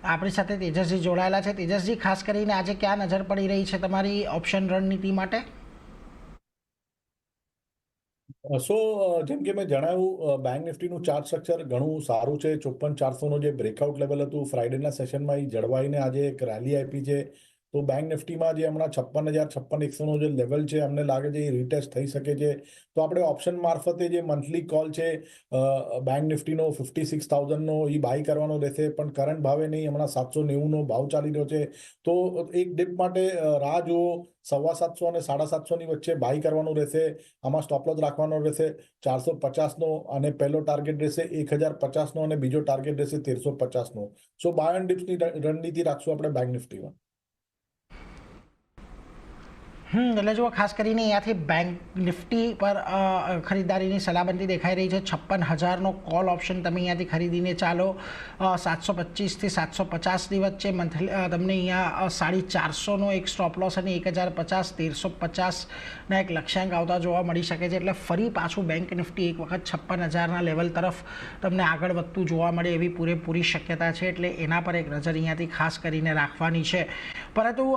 આપણી સાથે તેજસજી જોડાયેલા છે. તેજસજી, ખાસ કરીને આજે ક્યાં નજર પડી રહી છે તમારી ઓપ્શન રણનીતિ માટે? જેમ કે મેં જણાવ્યું, બેંક નિફ્ટીનું ચાર્ટ સ્ટ્રક્ચર ઘણું સારું છે. 54,400નો જે બ્રેકઆઉટ લેવલ હતું ફ્રાઇડેના સેશનમાં, એ જળવાઈને આજે એક રેલી આપી છે. તો બેંક નિફ્ટીમાં જે હમણાં 56,000 56,100નો જે લેવલ છે, અમને લાગે છે એ રીટેસ્ટ થઈ શકે છે. તો આપણે ઓપ્શન મારફતે જે મંથલી કોલ છે બેંક નિફ્ટીનો 56,000નો, એ બાય કરવાનો રહેશે. પણ કરંટ ભાવે નહીં, હમણાં 790નો ભાવ ચાલી રહ્યો છે. તો એક ડિપ માટે રાહ જુઓ. 750 અને 750ની વચ્ચે બાય કરવાનું રહેશે. આમાં સ્ટોપ લોસ રાખવાનો રહેશે 450નો, અને પહેલો ટાર્ગેટ રહેશે 1,050નો, અને બીજો ટાર્ગેટ રહેશે 1,350નો. બાય એન્ડ ડિપ્સની રણનીતિ રાખશું આપણે બેંક નિફ્ટીમાં. એટલે જુઓ, ખાસ કરીને અહીંયાથી બેંક નિફ્ટી પર ખરીદારીની સલામતી દેખાઈ રહી છે. 56,000નો કોલ ઓપ્શન તમે અહીંયાથી ખરીદીને ચાલો. 725થી 750ની વચ્ચે મંથલી તમને અહીંયા 450નો એક સ્ટોપ લોસ અને 1,050 1,350ના એક લક્ષ્યાંક આવતા જોવા મળી શકે છે. એટલે ફરી પાછું બેંક નિફ્ટી એક વખત 56,000ના લેવલ તરફ તમને આગળ વધતું જોવા મળે એવી પૂરેપૂરી શક્યતા છે. એટલે એના પર એક નજર અહીંયાથી ખાસ કરીને રાખવાની છે. પરંતુ